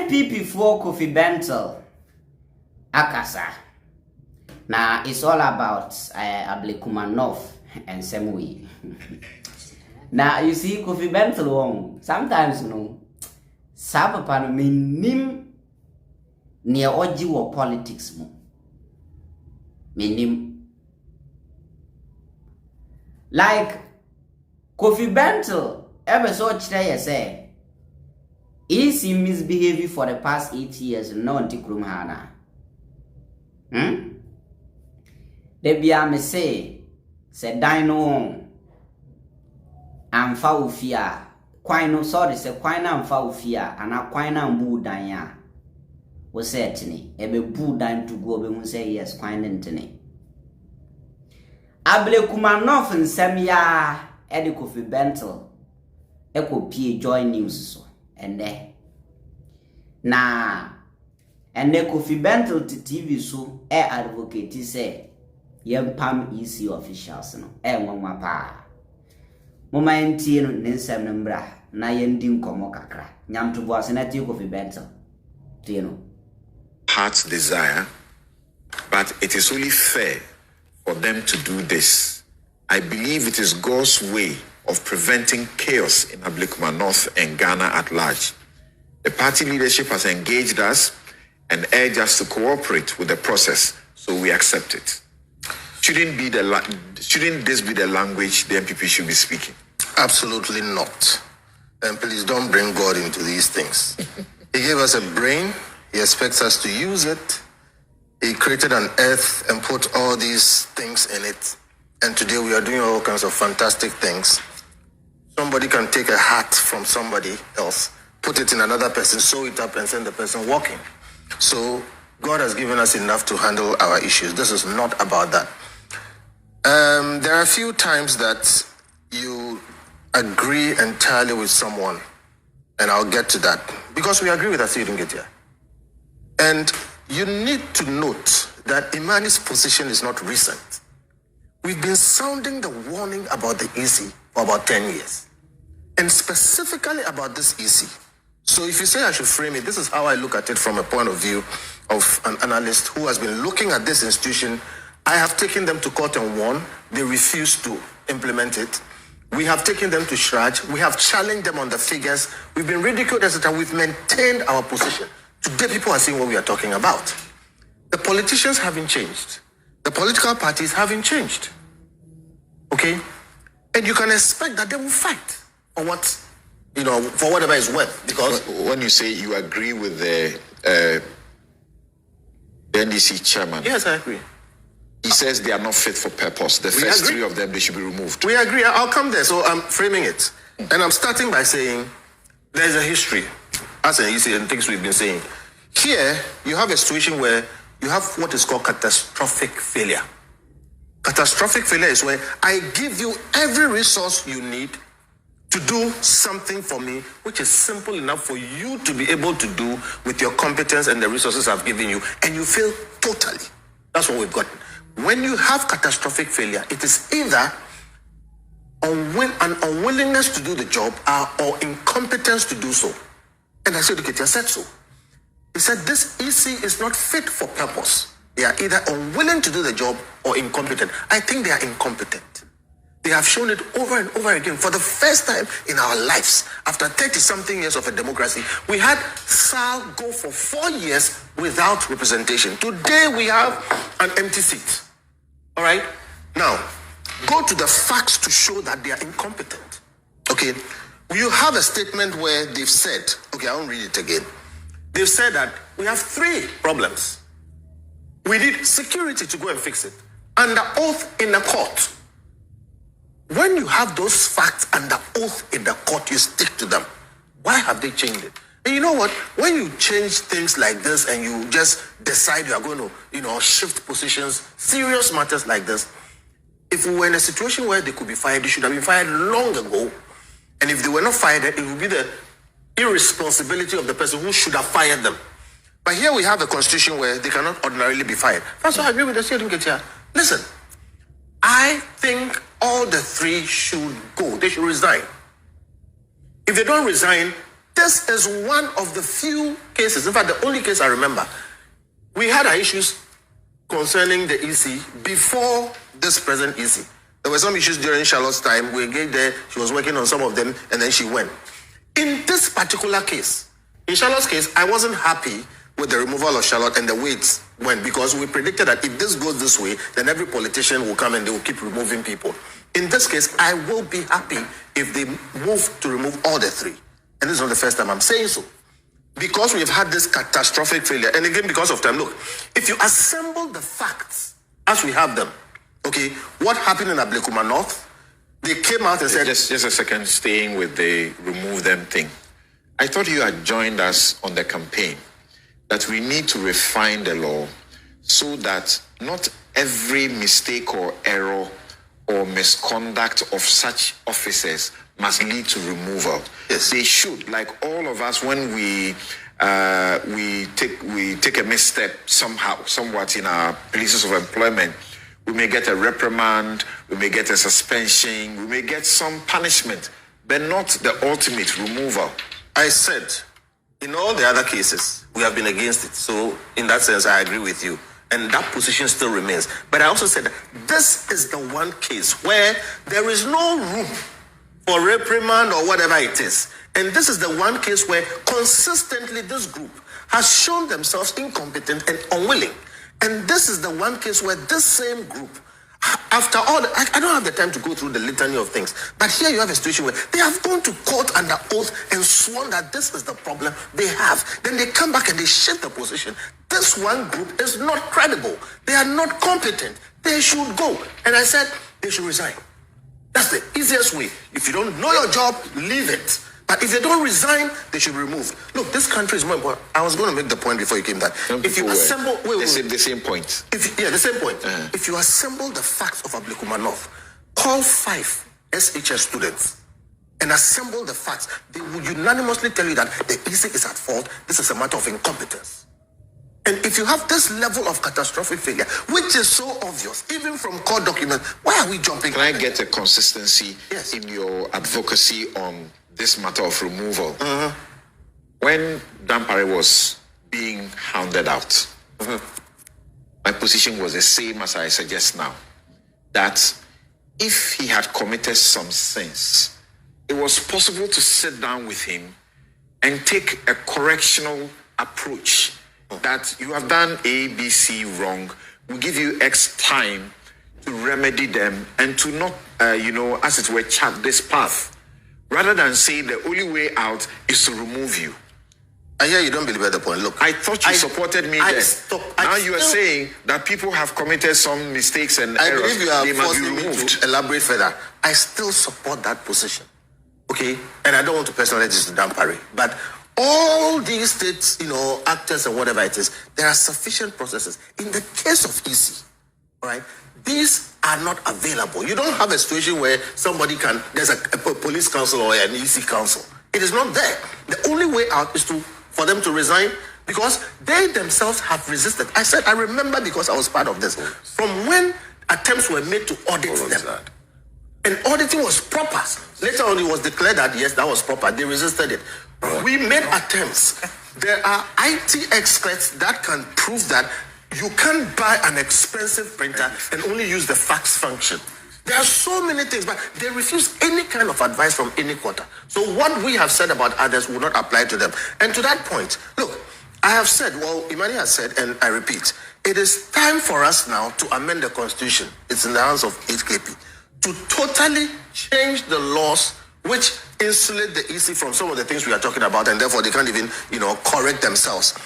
NPP for Kofi Bentil Akasa. Now it's all about Ablekuma North and Semui. Now you see Kofi Bentil sometimes Sabapano minim near oji wo politics mo. Minim. Like Kofi Bentil ever so today say is he misbehaving for the past 8 years no antikrum hana. They be me say dino amfa ufia kwai no sorry say kwai na amfa ufia ana kwai na mbu dan ya wo say tini ebe bu dan to go be hu say yes kwai ne ntini Ablekuma North nsem ya edi Kofi Bentil ekopie joy news so ende na ende Kofi Bentil TV so advocate say yempam EC officials no nwanwa pa moma ntie no nsem no mbra na yendi nkomo kakra nyamtobo ase na tie Kofi Bentil tie no heart's desire, but it is only fair for them to do this. I believe it is God's way of preventing chaos in Ablekuma North and Ghana at large. The party leadership has engaged us and urged us to cooperate with the process, so we accept it. Shouldn't this be the language the NPP should be speaking? Absolutely not. And please don't bring God into these things. He gave us a brain. He expects us to use it. He created an earth and put all these things in it. And today we are doing all kinds of fantastic things. Somebody can take a hat from somebody else, put it in another person, sew it up and send the person walking. So God has given us enough to handle our issues. This is not about that. There are a few times that you agree entirely with someone, and I'll get to that. Because we agree with us, you didn't get here. And you need to note that Imani's position is not recent. We've been sounding the warning about the EC for about 10 years. And specifically about this EC. So if you say I should frame it, this is how I look at it from a point of view of an analyst who has been looking at this institution. I have taken them to court and won. They refused to implement it. We have taken them to Shraj. We have challenged them on the figures. We've been ridiculed, etc. We've maintained our position. Today, people are seeing what we are talking about. The politicians haven't changed. The political parties haven't changed. Okay? And you can expect that they will fight for what, for whatever is worth. Because when you say you agree with the NDC chairman. Yes, I agree. He says they are not fit for purpose. The first three of them, they should be removed. We agree. I'll come there. So I'm framing it. And I'm starting by saying there's a history. As you see, and things we've been saying. Here, you have a situation where you have what is called catastrophic failure. Catastrophic failure is where I give you every resource you need to do something for me, which is simple enough for you to be able to do with your competence and the resources I've given you, and you fail totally. That's what we've gotten. When you have catastrophic failure, it is either an unwillingness to do the job or incompetence to do so. And I said, okay, I said so. He said, this EC is not fit for purpose. They are either unwilling to do the job or incompetent. I think they are incompetent. They have shown it over and over again. For the first time in our lives, after 30-something years of a democracy, we had SAL go for 4 years without representation. Today, we have an empty seat. All right? Now, go to the facts to show that they are incompetent. Okay? You have a statement where they've said, okay, I won't read it again. They've said that we have 3 problems. We need security to go and fix it. Under oath in the court. When you have those facts under oath in the court, you stick to them. Why have they changed it? And you know what? When you change things like this and you just decide you are going to, shift positions, serious matters like this, if we were in a situation where they could be fired, they should have been fired long ago. And if they were not fired, it would be the irresponsibility of the person who should have fired them. But here we have a constitution where they cannot ordinarily be fired. That's why I agree with the student here. Listen, I think all the 3 should go. They should resign. If they don't resign, This is one of the few cases, in fact, the only case I remember. We had our issues concerning the EC before this present EC. There were some issues during Charlotte's time. We engaged there, she was working on some of them, and then she went. In this particular case, in Charlotte's case, I wasn't happy with the removal of Charlotte and the way it went, because we predicted that if this goes this way, then every politician will come and they will keep removing people. In this case, I will be happy if they move to remove all the three. And this is not the first time I'm saying so. Because we've had this catastrophic failure, and again, because of time, look, if you assemble the facts as we have them, okay, what happened in Ablekuma North? They came out and said... Just a second, staying with the remove them thing. I thought you had joined us on the campaign that we need to refine the law so that not every mistake or error or misconduct of such officers must lead to removal. Yes. They should, like all of us, when we take a misstep somewhat in our places of employment, we may get a reprimand, we may get a suspension, we may get some punishment, but not the ultimate removal. I said, in all the other cases, we have been against it. So, in that sense, I agree with you. And that position still remains. But I also said that this is the one case where there is no room for reprimand or whatever it is. And this is the one case where consistently this group has shown themselves incompetent and unwilling. And this is the one case where this same group, after all, I don't have the time to go through the litany of things, but here you have a situation where they have gone to court under oath and sworn that this is the problem they have. Then they come back and they shift the position. This one group is not credible. They are not competent. They should go. And I said, they should resign. That's the easiest way. If you don't know your job, leave it. But if they don't resign, they should be removed. Look, this country is more important. I was going to make the point before you came that. If you assemble... The same point. The same point. If you assemble the facts of Ablekuma North, call 5 SHS students and assemble the facts, they will unanimously tell you that the EC is at fault. This is a matter of incompetence. And if you have this level of catastrophic failure, which is so obvious, even from court documents, why are we jumping? Can I get a consistency Yes. in your advocacy on this matter of removal? When Dampare was being hounded out, my position was the same as I suggest now, that if he had committed some sins, it was possible to sit down with him and take a correctional approach that you have done A, B, C wrong. We'll give you X time to remedy them and to not, as it were, chart this path. Rather than say the only way out is to remove you. I hear you don't believe at the point. Look, I thought you supported me there. Now you are saying that people have committed some mistakes and I errors. believe you are They must be forcing me removed. to elaborate further. I still support that position. Okay? And I don't want to personalize this to Dampare. But all these states, actors and whatever it is, there are sufficient processes. In the case of EC, all right, these are not available. You don't have a situation where there's a police council or an EC council. It is not there. The only way out is for them to resign, because they themselves have resisted. I remember, because I was part of this, from when attempts were made to audit them. And auditing was proper. Later on, it was declared that, yes, that was proper. They resisted it. We made attempts. There are IT experts that can prove that you can't buy an expensive printer and only use the fax function. There are so many things, but they refuse any kind of advice from any quarter. So what we have said about others will not apply to them. And to that point, look, I have said, Imani has said, and I repeat, it is time for us now to amend the Constitution. It's in the hands of HKP to totally change the laws which insulate the EC from some of the things we are talking about, and therefore they can't even, correct themselves.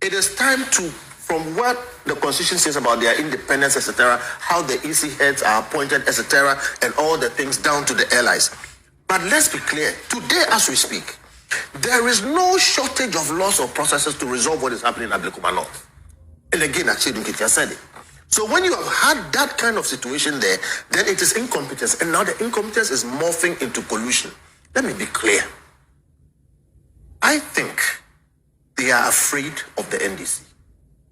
It is time to, from what the Constitution says about their independence, etc., how the EC heads are appointed, etc., and all the things down to the allies. But let's be clear, today as we speak, there is no shortage of laws or processes to resolve what is happening in Ablekuma North. And again, actually, Nkiti said it. So when you have had that kind of situation there, then it is incompetence. And now the incompetence is morphing into collusion. Let me be clear. I think they are afraid of the NDC.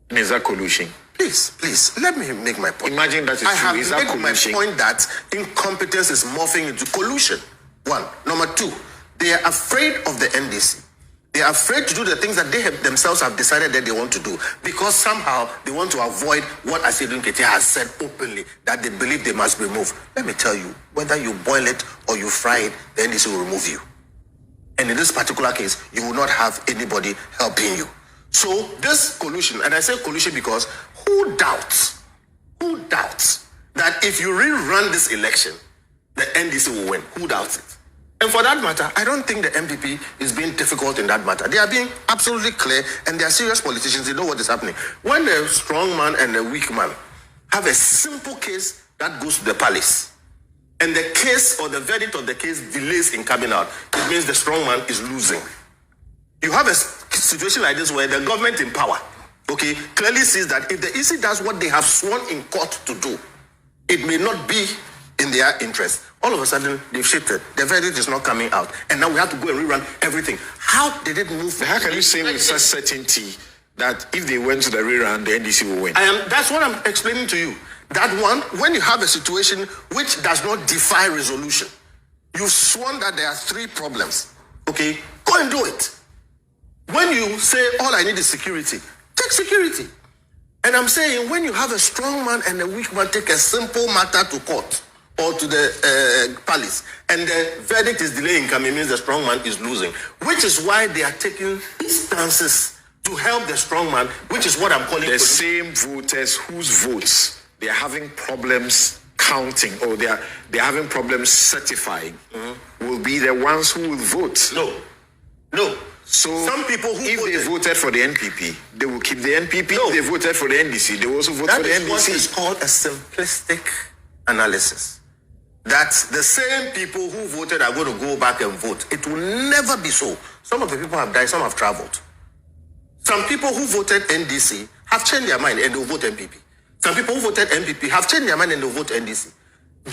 And is that collusion? Please, let me make my point. Imagine that is I true. have Is that made my collusion? point that incompetence is morphing into collusion. One. Number two, they are afraid of the NDC. They are afraid to do the things that they themselves have decided that they want to do because somehow they want to avoid what Asedun Kete has said openly, that they believe they must remove. Let me tell you, whether you boil it or you fry it, the NDC will remove you. And in this particular case, you will not have anybody helping you. So this collusion, and I say collusion because who doubts that if you rerun this election, the NDC will win? Who doubts it? And for that matter, I don't think the NPP is being difficult in that matter. They are being absolutely clear, and they are serious politicians. They know what is happening. When the strong man and the weak man have a simple case that goes to the palace, and the case or the verdict of the case delays in coming out, it means the strong man is losing. You have a situation like this where the government in power, okay, clearly sees that if the EC does what they have sworn in court to do, it may not be in their interest. All of a sudden, they've shifted. The verdict is not coming out. And now we have to go and rerun everything. How did it move? How can you say with such certainty that if they went to the rerun, the NDC will win? That's what I'm explaining to you. That one, when you have a situation which does not defy resolution, you've sworn that there are 3 problems. Okay? Go and do it. When you say, all I need is security, take security. And I'm saying, when you have a strong man and a weak man take a simple matter to court, or to the palace, and the verdict is delaying coming, means the strong man is losing, which is why they are taking stances to help the strong man, which is what I'm calling the same voters whose votes they are having problems counting, or they are having problems certifying, will be the ones who will vote. No. So some people who if they voted for the NPP, they will keep the NPP. No. If they voted for the NDC, they will also vote for the NDC. That is what is called a simplistic analysis. That the same people who voted are going to go back and vote. It will never be so. Some of the people have died, some have traveled. Some people who voted NDC have changed their mind and they'll vote NPP. Some people who voted NPP have changed their mind and they'll vote NDC.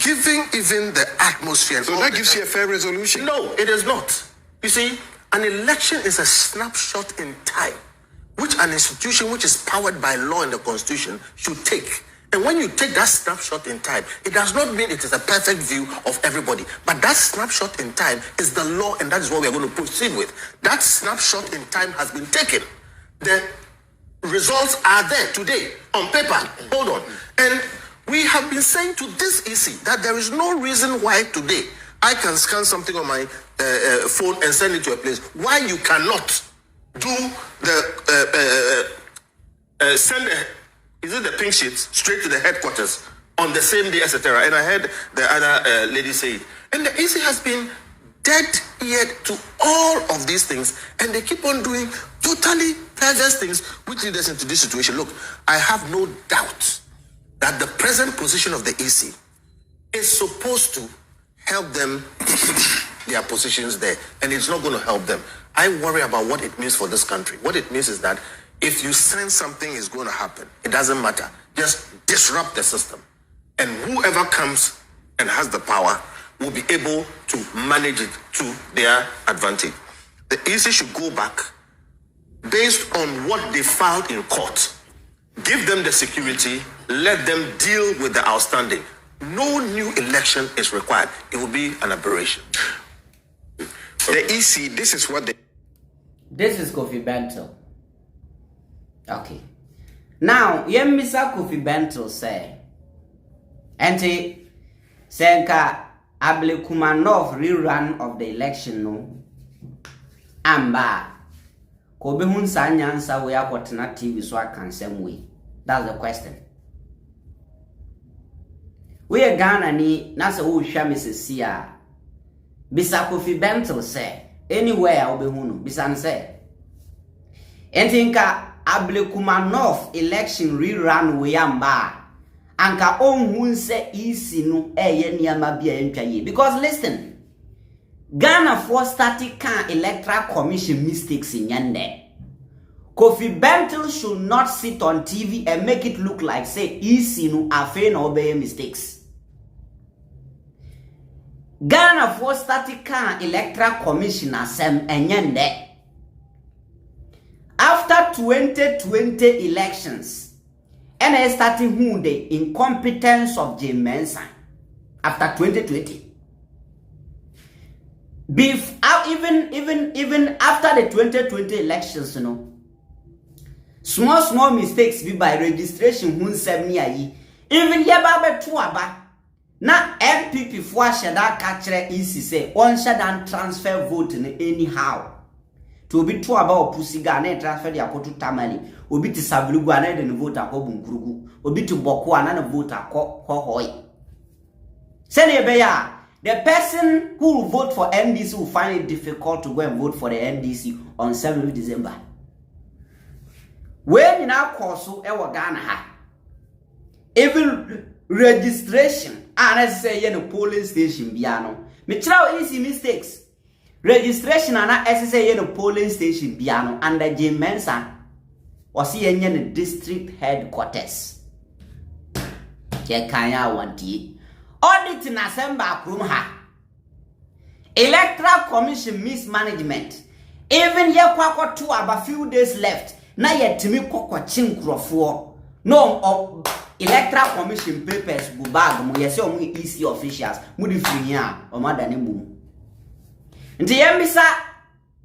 Giving even the atmosphere. So that gives you a fair resolution? No, it is not. You see, an election is a snapshot in time, which an institution which is powered by law and the Constitution should take. And when you take that snapshot in time, it does not mean it is a perfect view of everybody. But that snapshot in time is the law, and that is what we are going to proceed with. That snapshot in time has been taken. The results are there today on paper. Hold on. And we have been saying to this EC that there is no reason why today I can scan something on my phone and send it to a place. Why you cannot do the send is it the pink sheets straight to the headquarters on the same day, etc. And I heard the other lady say it. And the EC has been dead eared to all of these things, and they keep on doing totally perverse things which lead us into this situation. Look, I have no doubt that the present position of the EC is supposed to help them keep their positions there, and it's not going to help them. I worry about what it means for this country. What it means is that if you sense something is going to happen, it doesn't matter. Just disrupt the system. And whoever comes and has the power will be able to manage it to their advantage. The EC should go back based on what they filed in court. Give them the security, let them deal with the outstanding. No new election is required. It will be an aberration. The EC, this is what they... This is Kofi Bentil. Okay. Now, Mr. Kofi Bentil say, Ente Senka Ablekuma North rerun of the election no Amba Kobe hun sanyansa we akwatena TV so akansem we. That's the question. We are Ghana ni nasa wo hwa Mrs. a Bisa Kofi Bentil say anywhere obehunu bisa say Entinka Ablekuma North election rerun we amba anka onhun se isi no eye niama bia entwaye because listen Ghana for static can electoral commission mistakes in yande. Kofi Bentil should not sit on TV and make it look like say isi no afe na obey mistakes. Ghana for static can electoral commission asem enyende. After 2020 elections, and I starting who the incompetence of Jean Mensah after 2020. even after the 2020 elections, you know, small mistakes be by registration hun 7 year. Even yeba to aba. Na NPP for shada catcher easy say one shada transfer vote anyhow. To be to about pussy gane transfer the akoto tamale. Obi to sablugu and then vote a hobungurugu. Obi to boku and vote a hoy. Send beya. The person who will vote for NDC will find it difficult to go and vote for the NDC on 7th December. When in our course, Ghana, even registration, and I say, in a polling station, piano. Me try easy mistakes. Registration, and I say, in a polling station, piano, under Jean Mensah was in the district headquarters. Kenya wanti. Audit na semba krum ha. Electoral Commission mismanagement. Even ye kwakwa two about few days left. Na ye timi kwakwa chinkrofo. No of Electoral Commission papers go bag mo ye se omu EC officials mu di free here o ma dane mu. Nti yembisa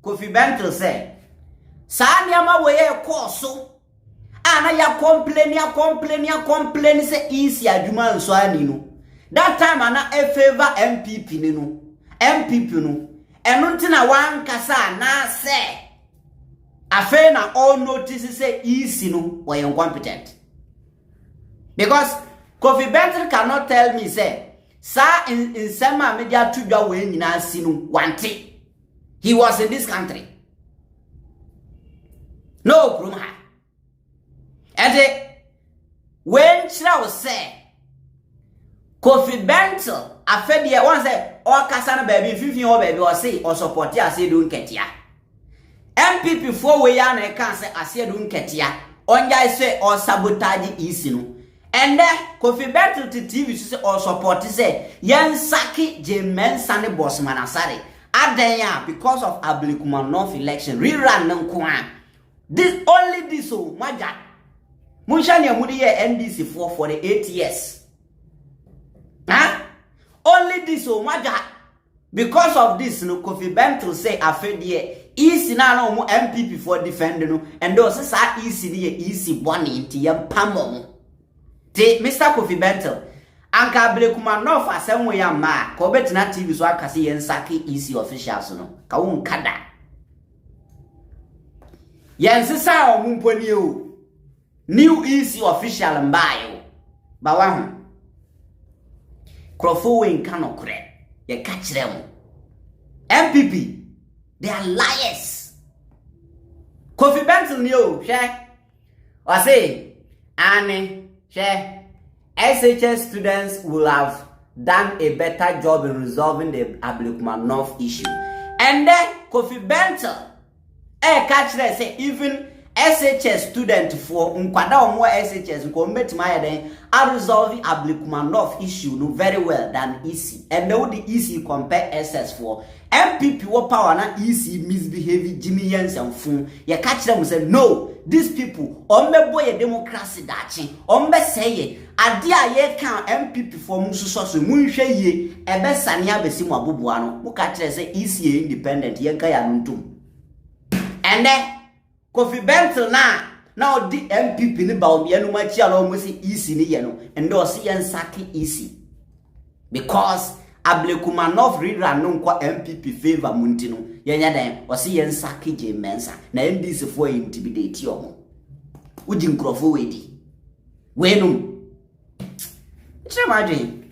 Kofi Bentil say sa niama we ye koso. Ana ya complain say EC adwuma nso ani no. That time ana favor MPP no. MPP no. Enuntina wan kasa na say afe na all notice say EC no were incompetent. Because Kofi Bentil cannot tell me say sir in sema media tudwa we nyina sinu wante. He was in this country. No krumha. And when Chira say Kofi Bentil afedie one say o kasa na baby fifin o baby o say o support ya say do nketia. MPP for we ya na kan say ase do nketia. Onja say o sabotage EC no. And then Kofi Bentil to TV say o support say yen saki Jean Mensah ne boss manasare. Adenya because of Ablekuma North election rerun nko. This only this so maja. Munshani amudi ye NDC for the 8 years. Huh? Only this so much because of this no Kofi Bentil say afedie easy na no mo MPP for defend no and those say easy ni easy boni nti yam pamom te Mr. Kofi Bentil anka Ablekuma North asem we yam ma ko betina TV so akase yen saki easy officials no ka won kada yen sisa o mumponi o new easy official mbayo ba wa ho Crofowing cannot correct. You catch them. MPP, they are liars. Kofi Bentil knew, share. Or say, Annie, share. SHS students will have done a better job in resolving the Ablekuma North issue. And then Kofi Bentil, catch them say even SHS student for nkwada omo SHS ko metima den are resolving Ablekuma North issue no very well than EC. And now the EC compare SS for MPP wo power na EC misbehave Jimmy Yens and fun. Ye catch them say no, these people ombe boy democracy dachi. Ombe say ade a ye kan MPP for mususo so munhwe ye ebe sane abesi mo aboboa no. Mo catch say EC independent ye nka ya ntum. And then Kofi Bentil now the MPP ni ba obi enu machi ala omo si EC ni ye no and do si yen saki EC because Ablekuma North rerun no kwa MPP favor munti no yenya dan o si yen saki Jean Mensah na NDC for intimidate omo uji nkrofo wedi wenum chema dwen